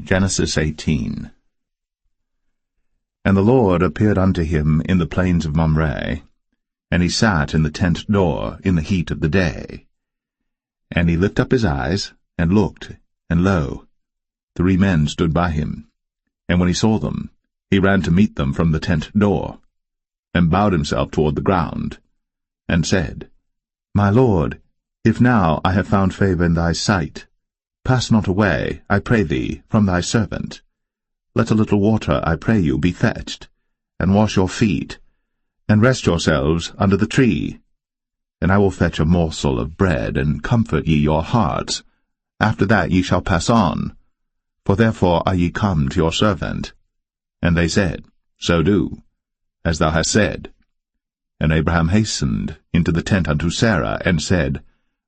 Genesis 18. And the Lord appeared unto him in the plains of Mamre, and he sat in the tent door in the heat of the day. And he lifted up his eyes, and looked, and lo, 3 men stood by him. And when he saw them, he ran to meet them from the tent door, and bowed himself toward the ground, and said, My Lord, if now I have found favor in thy sight, pass not away, I pray thee, from thy servant. Let a little water, I pray you, be fetched, and wash your feet, and rest yourselves under the tree. And I will fetch a morsel of bread, and comfort ye your hearts. After that ye shall pass on, for therefore are ye come to your servant. And they said, So do, as thou hast said. And Abraham hastened into the tent unto Sarah, and said,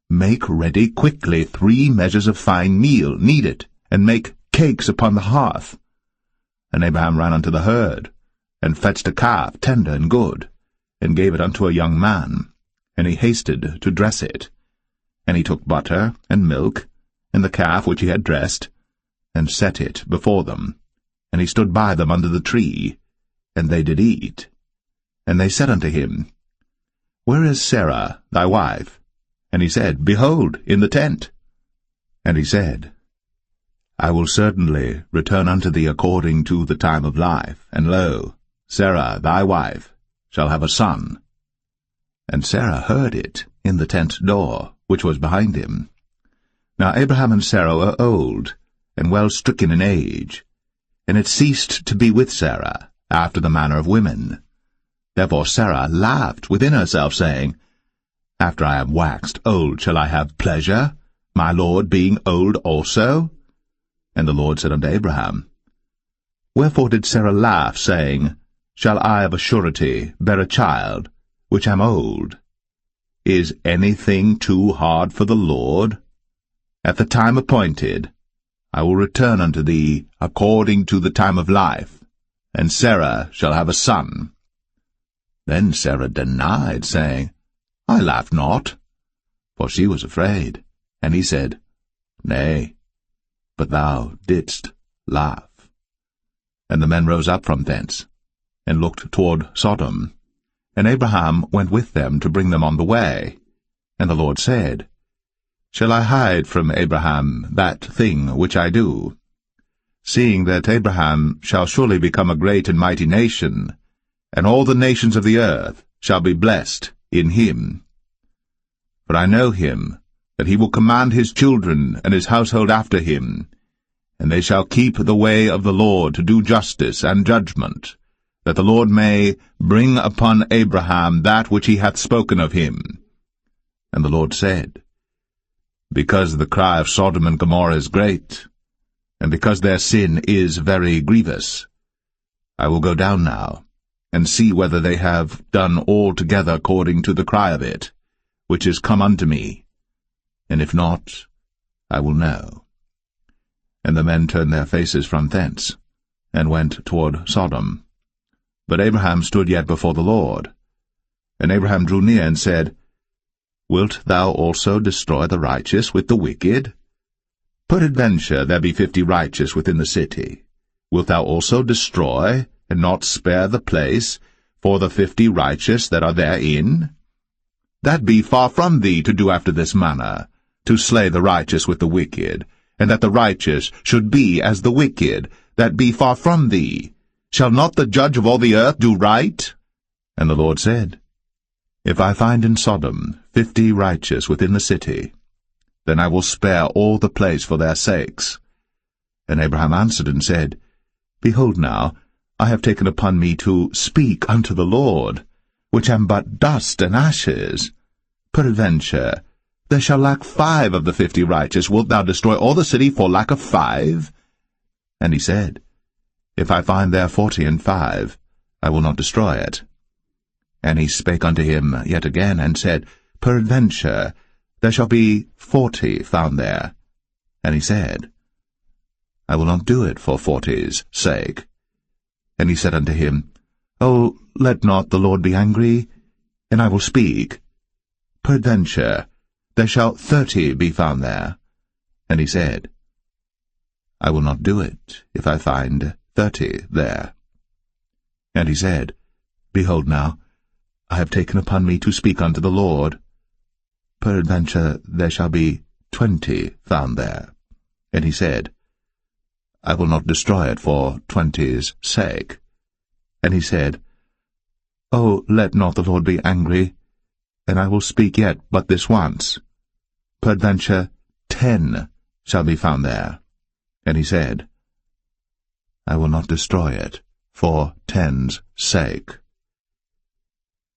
Make ready quickly 3 measures of fine meal, knead it, and make cakes upon the hearth. And Abraham ran unto the herd, and fetched a calf tender and good, and gave it unto a young man, and he hasted to dress it. And he took butter and milk, and the calf which he had dressed, and set it before them. And he stood by them under the tree, and they did eat. And they said unto him, Where is Sarah thy wife? And he said, Behold, in the tent. And he said, I will certainly return unto thee according to the time of life, and lo, Sarah thy wife shall have a son. And Sarah heard it in the tent door, which was behind him. Now Abraham and Sarah were old, and well stricken in age, and it ceased to be with Sarah, after the manner of women. Therefore Sarah laughed within herself, saying, After I am waxed old shall I have pleasure, my Lord being old also? And the Lord said unto Abraham, Wherefore did Sarah laugh, saying, Shall I of a surety bear a child, which am old? Is anything too hard for the Lord? At the time appointed, I will return unto thee according to the time of life, and Sarah shall have a son. Then Sarah denied, saying, I laughed not, for she was afraid. And he said, Nay, but thou didst laugh. And the men rose up from thence, and looked toward Sodom. And Abraham went with them to bring them on the way. And the Lord said, Shall I hide from Abraham that thing which I do? Seeing that Abraham shall surely become a great and mighty nation, and all the nations of the earth shall be blessed in him. For I know him, that he will command his children and his household after him, and they shall keep the way of the Lord to do justice and judgment, that the Lord may bring upon Abraham that which he hath spoken of him. And the Lord said, Because the cry of Sodom and Gomorrah is great, and because their sin is very grievous, I will go down now, and see whether they have done altogether according to the cry of it, which is come unto me, and if not, I will know. And the men turned their faces from thence, and went toward Sodom. But Abraham stood yet before the Lord. And Abraham drew near and said, Wilt thou also destroy the righteous with the wicked? Peradventure there be 50 righteous within the city. Wilt thou also destroy, and not spare the place, for the 50 righteous that are therein? That be far from thee to do after this manner, to slay the righteous with the wicked, and that the righteous should be as the wicked, that be far from thee. Shall not the judge of all the earth do right? And the Lord said, If I find in Sodom 50 righteous within the city, then I will spare all the place for their sakes. And Abraham answered and said, Behold now, I have taken upon me to speak unto the Lord, which am but dust and ashes. Peradventure, there shall lack 5 of the 50 righteous. Wilt thou destroy all the city for lack of 5? And he said, If I find there 40 and 5, I will not destroy it. And he spake unto him yet again, and said, Peradventure, there shall be 40 found there. And he said, I will not do it for 40's sake. And he said unto him, O, let not the Lord be angry, and I will speak. Peradventure, there shall 30 be found there. And he said, I I will not do it, if I find 30 there. And he said, Behold now, I have taken upon me to speak unto the Lord. Peradventure there shall be 20 found there. And he said, I will not destroy it for 20's sake. And he said, Oh, let not the Lord be angry, and I will speak yet but this once. Peradventure 10 shall be found there. And he said, I will not destroy it for 10's sake.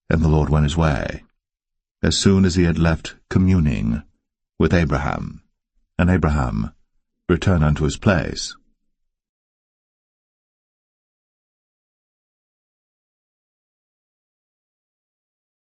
And the Lord went his way, as soon as he had left communing with Abraham. And Abraham returned unto his place.